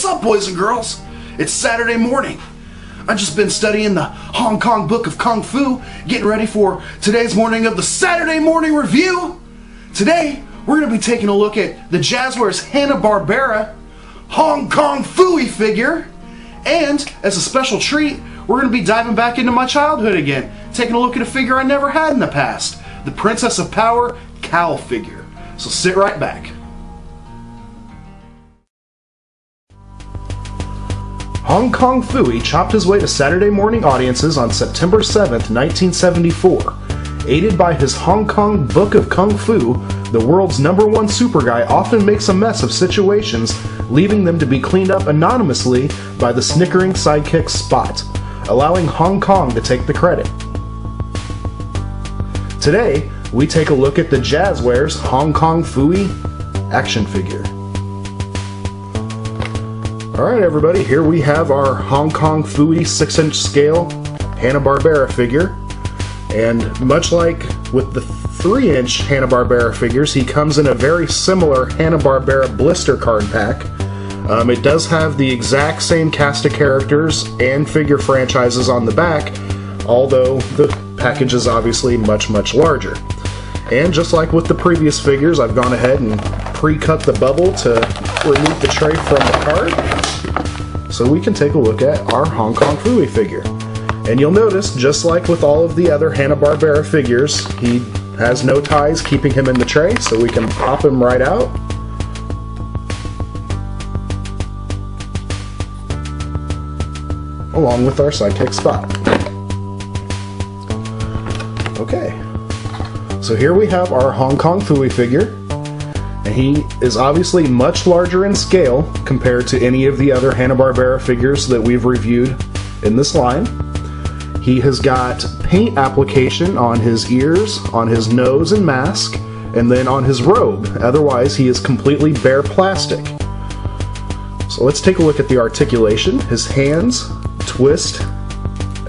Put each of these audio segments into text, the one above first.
up, boys and girls? It's Saturday morning. I've just been studying the Hong Kong Book of Kung Fu, getting ready for today's morning of the Saturday Morning Review. Today, we're going to be taking a look at the Jazwares Hanna-Barbera Hong Kong Phooey figure. And, as a special treat, we're going to be diving back into my childhood again, taking a look at a figure I never had in the past, the Princess of Power Kowl figure. So sit right back. Hong Kong Phooey chopped his way to Saturday morning audiences on September 7th, 1974. Aided by his Hong Kong Book of Kung Fu, the world's #1 super guy often makes a mess of situations, leaving them to be cleaned up anonymously by the snickering sidekick Spot, allowing Hong Kong to take the credit. Today, we take a look at the Jazwares Hong Kong Phooey action figure. Alright everybody, here we have our Hong Kong Phooey 6-inch scale Hanna-Barbera figure. And much like with the 3-inch Hanna-Barbera figures, he comes in a very similar Hanna-Barbera blister card pack. It does have the exact same cast of characters and figure franchises on the back, although the package is obviously much larger. And just like with the previous figures, I've gone ahead and pre-cut the bubble to remove the tray from the card, so we can take a look at our Hong Kong Phooey figure. And you'll notice, just like with all of the other Hanna-Barbera figures, he has no ties keeping him in the tray, so we can pop him right out. Along with our sidekick Spot. Okay, so here we have our Hong Kong Phooey figure, and he is obviously much larger in scale compared to any of the other Hanna-Barbera figures that we've reviewed in this line. He has got paint application on his ears, on his nose and mask, and then on his robe. Otherwise, he is completely bare plastic. So let's take a look at the articulation. His hands twist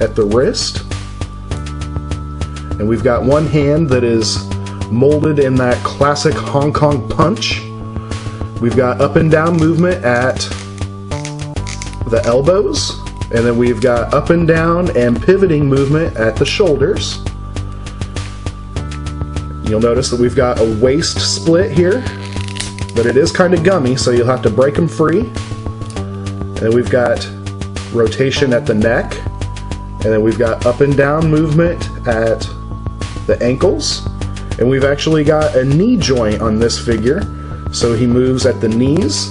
at the wrist. And we've got one hand that is molded in that classic Hong Kong punch. We've got up and down movement at the elbows. And then we've got up and down and pivoting movement at the shoulders. You'll notice that we've got a waist split here, but it is kind of gummy, so you'll have to break them free. And we've got rotation at the neck, and then we've got up and down movement at the ankles, and we've actually got a knee joint on this figure, so he moves at the knees.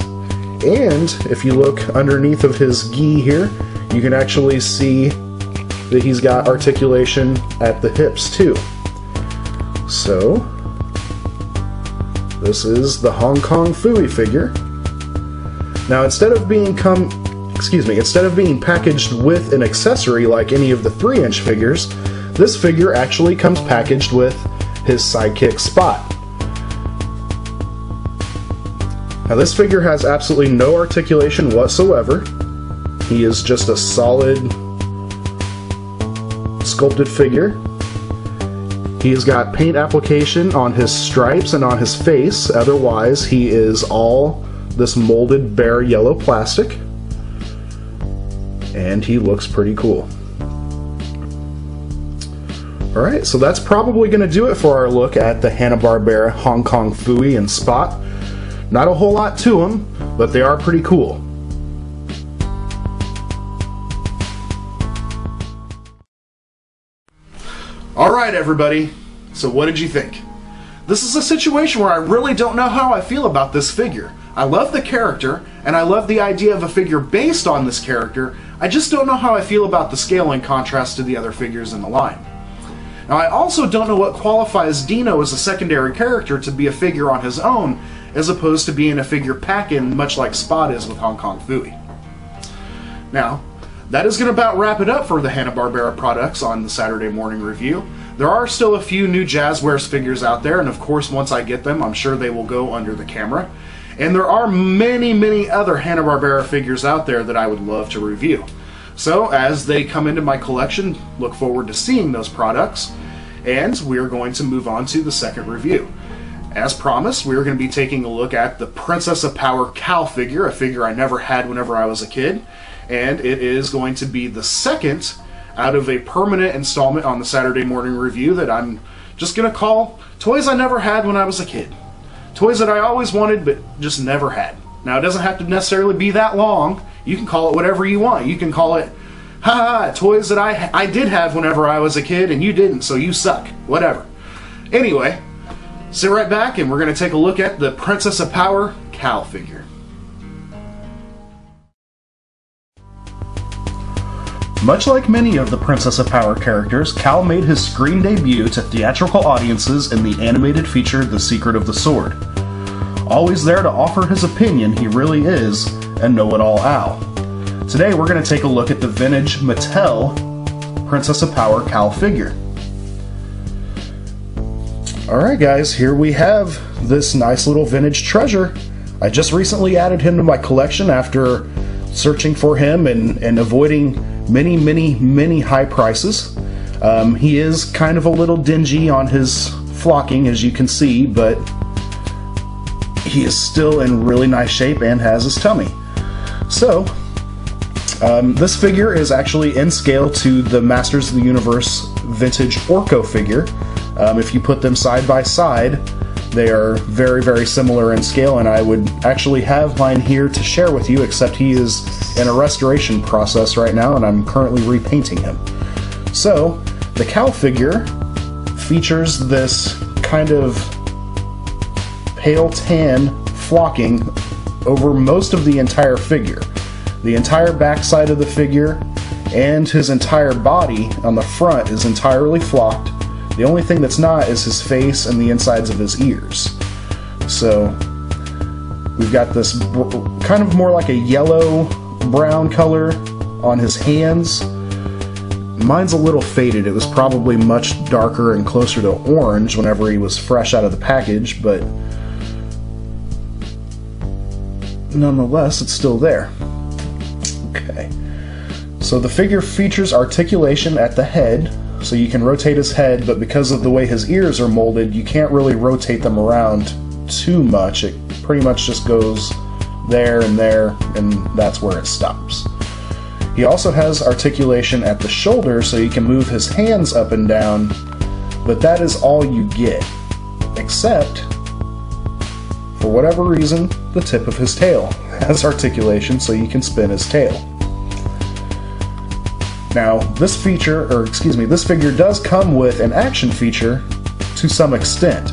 And if you look underneath of his gi here, you can actually see that he's got articulation at the hips too. So this is the Hong Kong Phooey figure. Now instead of being packaged with an accessory like any of the 3-inch figures, this figure actually comes packaged with his sidekick Spot. Now this figure has absolutely no articulation whatsoever. He is just a solid sculpted figure. He has got paint application on his stripes and on his face. Otherwise, he is all this molded bare yellow plastic. And he looks pretty cool. Alright, so that's probably going to do it for our look at the Hanna-Barbera Hong Kong Phooey and Spot. Not a whole lot to them, but they are pretty cool. Alright everybody, so what did you think? This is a situation where I really don't know how I feel about this figure. I love the character, and I love the idea of a figure based on this character. I just don't know how I feel about the scale in contrast to the other figures in the line. Now I also don't know what qualifies Dino as a secondary character to be a figure on his own, as opposed to being a figure pack-in, much like Spot is with Hong Kong Phooey. Now, that is going to about wrap it up for the Hanna-Barbera products on the Saturday Morning Review. There are still a few new Jazwares figures out there, and of course once I get them, I'm sure they will go under the camera. And there are many other Hanna-Barbera figures out there that I would love to review. So as they come into my collection, look forward to seeing those products, and we're going to move on to the second review. As promised, we are going to be taking a look at the Princess of Power Kowl figure, a figure I never had whenever I was a kid, and it is going to be the second out of a permanent installment on the Saturday Morning Review that I'm just going to call Toys I Never Had When I Was a Kid. Toys that I always wanted but just never had. Now, it doesn't have to necessarily be that long. You can call it whatever you want. You can call it, ha, toys that I did have whenever I was a kid and you didn't, so you suck. Whatever. Anyway, sit right back and we're going to take a look at the Princess of Power Kowl figure. Much like many of the Princess of Power characters, Kowl made his screen debut to theatrical audiences in the animated feature The Secret of the Sword. Always there to offer his opinion, he really is a know-it-all owl. Today we're going to take a look at the vintage Mattel Princess of Power Kowl figure. Alright guys, here we have this nice little vintage treasure. I just recently added him to my collection after searching for him and avoiding many high prices. He is kind of a little dingy on his flocking, as you can see, but he is still in really nice shape and has his tummy. So, this figure is actually in scale to the Masters of the Universe vintage Orko figure. If you put them side by side, they are very similar in scale, and I would actually have mine here to share with you, except he is in a restoration process right now and I'm currently repainting him. So, the Kowl figure features this kind of pale tan flocking over most of the entire figure. The entire backside of the figure and his entire body on the front is entirely flocked. The only thing that's not is his face and the insides of his ears. So we've got this kind of more like a yellow-brown color on his hands. Mine's a little faded. It was probably much darker and closer to orange whenever he was fresh out of the package, but nonetheless, it's still there. Okay. So the figure features articulation at the head, so you can rotate his head, but because of the way his ears are molded, you can't really rotate them around too much. It pretty much just goes there, and that's where it stops. He also has articulation at the shoulder, so you can move his hands up and down, but that is all you get, except, for whatever reason, the tip of his tail has articulation, so you can spin his tail. Now, this figure does come with an action feature to some extent.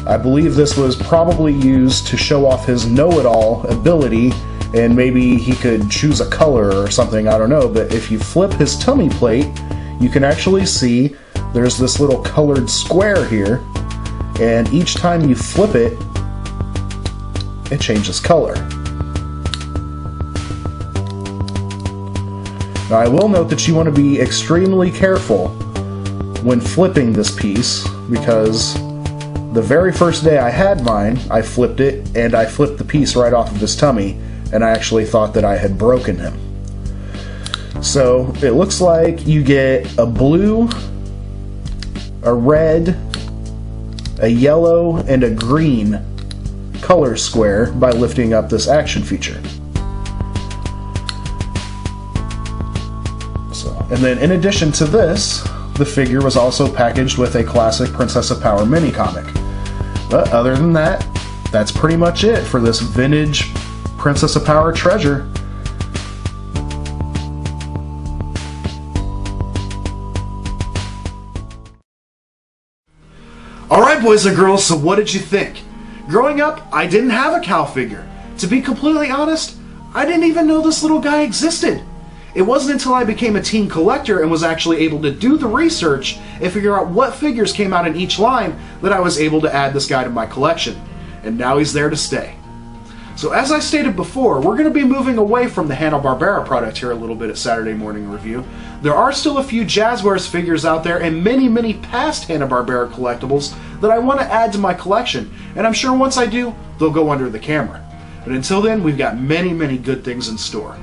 I believe this was probably used to show off his know-it-all ability, and maybe he could choose a color or something, I don't know, but if you flip his tummy plate, you can actually see there's this little colored square here, and each time you flip it, it changes color. Now, I will note that you want to be extremely careful when flipping this piece, because the very first day I had mine, I flipped it, and I flipped the piece right off of his tummy, and I actually thought that I had broken him. So, it looks like you get a blue, a red, a yellow, and a green color square by lifting up this action feature. And then in addition to this, the figure was also packaged with a classic Princess of Power mini comic. But other than that, that's pretty much it for this vintage Princess of Power treasure. Alright boys and girls, so what did you think? Growing up, I didn't have a Kowl figure. To be completely honest, I didn't even know this little guy existed. It wasn't until I became a teen collector and was actually able to do the research and figure out what figures came out in each line that I was able to add this guy to my collection. And now he's there to stay. So as I stated before, we're going to be moving away from the Hanna-Barbera product here a little bit at Saturday Morning Review. There are still a few Jazwares figures out there and many past Hanna-Barbera collectibles that I want to add to my collection, and I'm sure once I do, they'll go under the camera. But until then, we've got many good things in store.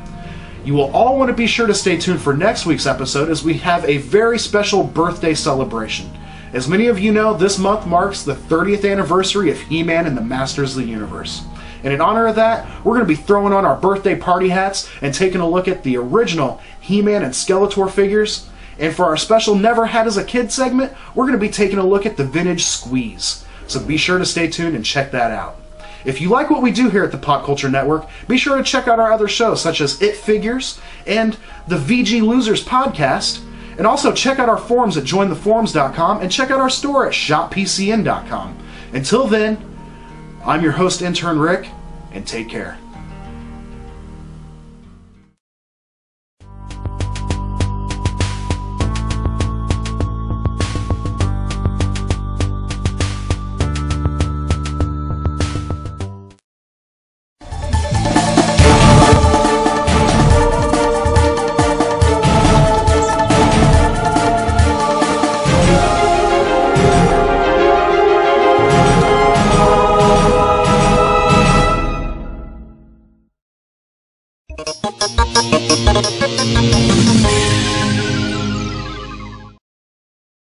You will all want to be sure to stay tuned for next week's episode, as we have a very special birthday celebration. As many of you know, this month marks the 30th anniversary of He-Man and the Masters of the Universe. And in honor of that, we're going to be throwing on our birthday party hats and taking a look at the original He-Man and Skeletor figures. And for our special Never Had as a Kid segment, we're going to be taking a look at the vintage Squeeze. So be sure to stay tuned and check that out. If you like what we do here at the Pop Culture Network, be sure to check out our other shows such as It Figures and the VG Losers podcast. And also check out our forums at jointheforums.com and check out our store at shoppcn.com. Until then, I'm your host, Intern Rick, and take care.